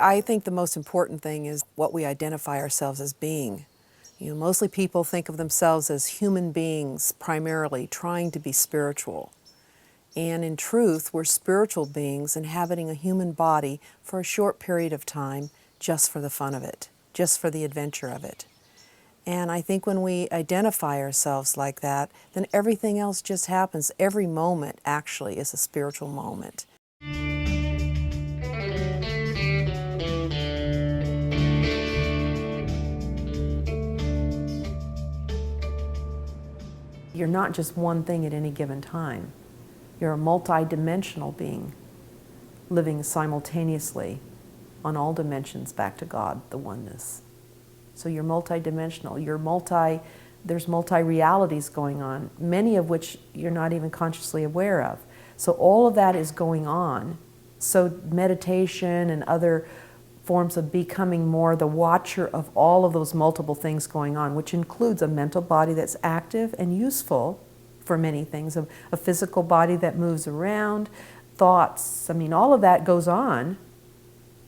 I think the most important thing is what we identify ourselves as being. Mostly people think of themselves as human beings, primarily trying to be spiritual. And in truth, we're spiritual beings inhabiting a human body for a short period of time just for the fun of it, just for the adventure of it. And I think when we identify ourselves like that, then everything else just happens. Every moment actually is a spiritual moment. You're not just one thing at any given time. You're a multi-dimensional being, living simultaneously on all dimensions back to God, the oneness. So you're multi-dimensional. There's multi-realities going on, many of which you're not even consciously aware of. So all of that is going on. So meditation and other forms of becoming more the watcher of all of those multiple things going on, which includes a mental body that's active and useful for many things, a physical body that moves around, thoughts, all of that goes on,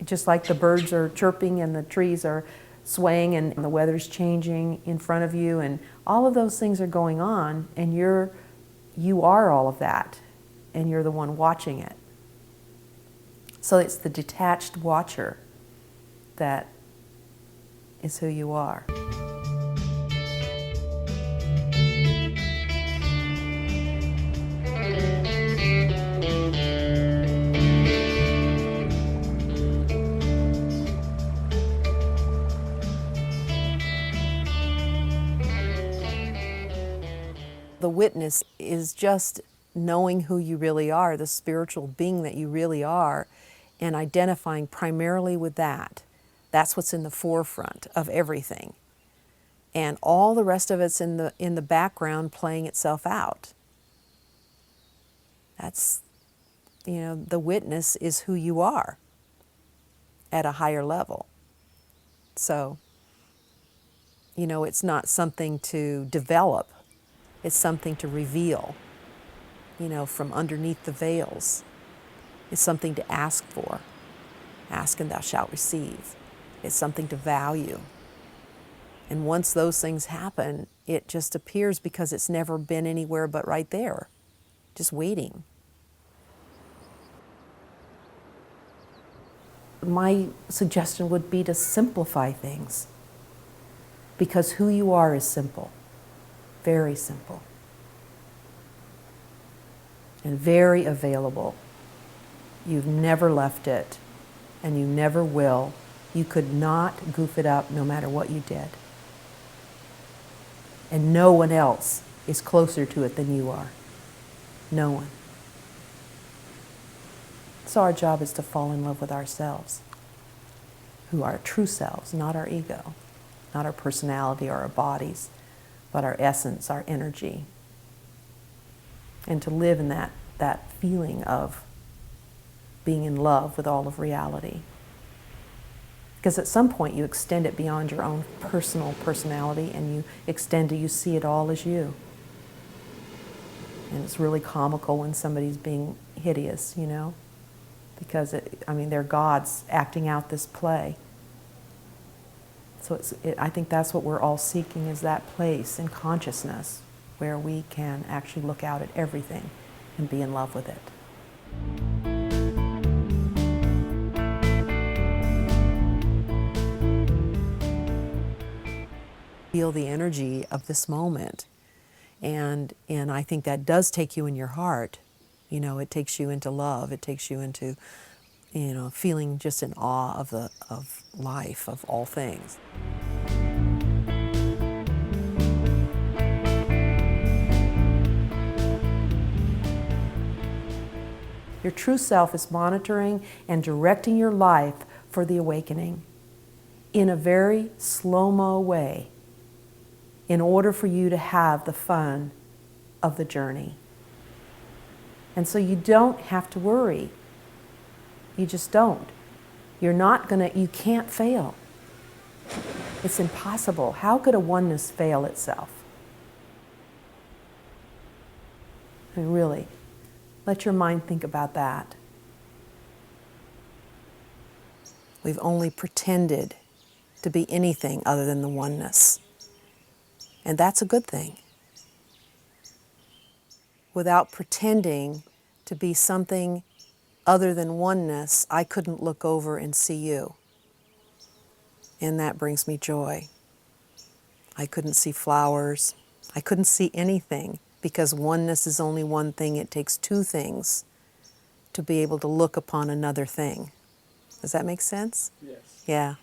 just like the birds are chirping and the trees are swaying and the weather's changing in front of you, and all of those things are going on, and you are all of that, and you're the one watching it. So it's the detached watcher that is who you are. The witness is just knowing who you really are, the spiritual being that you really are, and identifying primarily with that. That's what's in the forefront of everything. And all the rest of it's in the background playing itself out. That's, the witness is who you are at a higher level. So, it's not something to develop. It's something to reveal, from underneath the veils. It's something to ask for. Ask and thou shalt receive. It's something to value. And once those things happen, it just appears because it's never been anywhere but right there, just waiting. My suggestion would be to simplify things, because who you are is simple, very simple, and very available. You've never left it, and you never will. You could not goof it up no matter what you did. And no one else is closer to it than you are. No one. So our job is to fall in love with ourselves, who are our true selves, not our ego, not our personality or our bodies, but our essence, our energy. And to live in that feeling of being in love with all of reality. Because at some point you extend it beyond your own personal personality, and you see it all as you. And it's really comical when somebody's being hideous, because they're gods acting out this play. So I think that's what we're all seeking, is that place in consciousness where we can actually look out at everything and be in love with it. Feel the energy of this moment, and I think that does take you in your heart. It takes you into love. It takes you into, feeling just in awe of life, of all things. Your true self is monitoring and directing your life for the awakening in a very slow-mo way, in order for you to have the fun of the journey. And so you don't have to worry. You just don't. You can't fail. It's impossible. How could a oneness fail itself? Really, let your mind think about that. We've only pretended to be anything other than the oneness. And that's a good thing. Without pretending to be something other than oneness, I couldn't look over and see you. And that brings me joy. I couldn't see flowers. I couldn't see anything because oneness is only one thing. It takes two things to be able to look upon another thing. Does that make sense? Yes. Yeah.